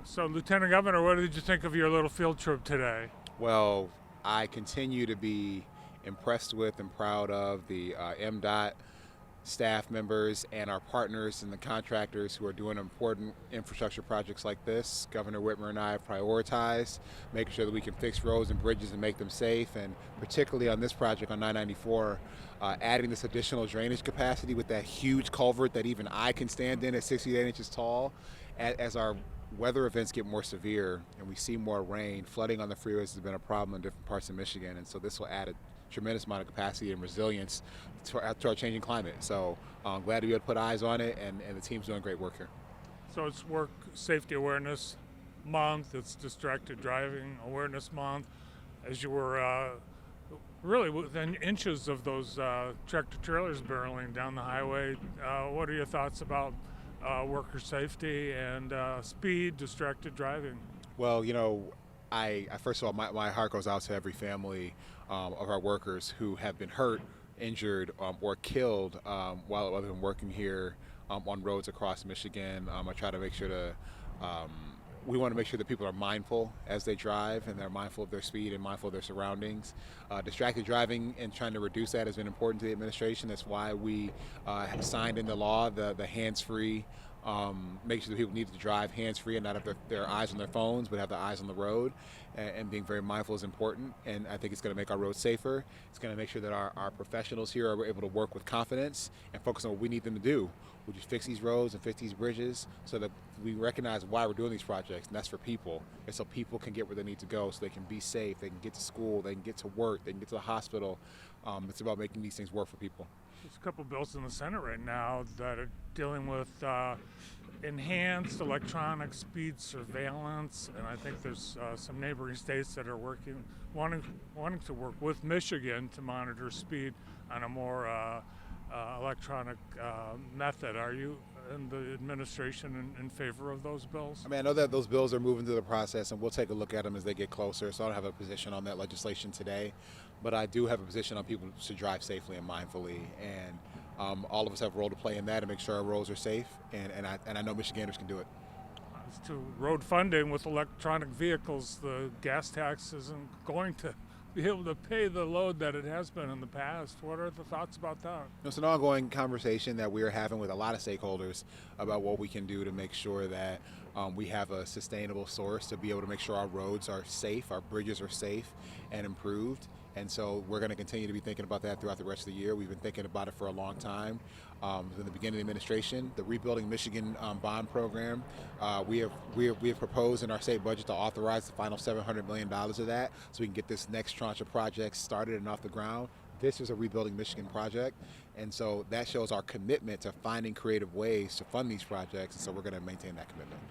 So, Lieutenant Governor, what did you think of your little field trip today? Well, I continue to be impressed with and proud of the MDOT staff members and our partners and the contractors who are doing important infrastructure projects like this. Governor Whitmer and I have prioritized making sure that we can fix roads and bridges and make them safe, and particularly on this project on I-94, adding this additional drainage capacity with that huge culvert that even I can stand in at 68 inches tall. As our weather events get more severe and we see more rain, flooding on the freeways has been a problem in different parts of Michigan, and so this will add a tremendous amount of capacity and resilience to our changing climate. So I'm glad to be able to put eyes on it, and the team's doing great work here. So, it's Work Safety Awareness Month, it's Distracted Driving Awareness Month. As you were really within inches of those tractor trailers barreling down the highway, what are your thoughts about worker safety and speed, distracted driving? Well, I first of all, my heart goes out to every family of our workers who have been hurt, injured, or killed while they've been working here on roads across Michigan. I try to make sure to we want to make sure that people are mindful as they drive, and they're mindful of their speed and mindful of their surroundings. Distracted driving and trying to reduce that has been important to the administration. That's why we signed into law the hands-free, make sure that people need to drive hands-free and not have their eyes on their phones, but have their eyes on the road. And being very mindful is important, and I think it's going to make our roads safer. It's going to make sure that our professionals here are able to work with confidence and focus on what we need them to do, which is fix these roads and fix these bridges so that we recognize why we're doing these projects, and that's for people. And so people can get where they need to go so they can be safe, they can get to school, they can get to work, they can get to the hospital. It's about making these things work for people. There's a couple bills in the Senate right now that are dealing with enhanced electronic speed surveillance, and I think there's some neighboring states that are wanting to work with Michigan to monitor speed on a more electronic method. Are you and the administration in favor of those bills? I mean, I know that those bills are moving through the process, and we'll take a look at them as they get closer. So I don't have a position on that legislation today, but I do have a position on people to drive safely and mindfully, and all of us have a role to play in that to make sure our roads are safe, and I know Michiganders can do it. As to road funding with electronic vehicles, the gas tax isn't going to be able to pay the load that it has been in the past. What are the thoughts about that? It's an ongoing conversation that we are having with a lot of stakeholders about what we can do to make sure that we have a sustainable source to be able to make sure our roads are safe, our bridges are safe and improved. And so we're going to continue to be thinking about that throughout the rest of the year. We've been thinking about it for a long time. In the beginning of the administration, the Rebuilding Michigan bond program, we have proposed in our state budget to authorize the final $700 million of that so we can get this next tranche of projects started and off the ground. This is a Rebuilding Michigan project, and so that shows our commitment to finding creative ways to fund these projects, and so we're going to maintain that commitment.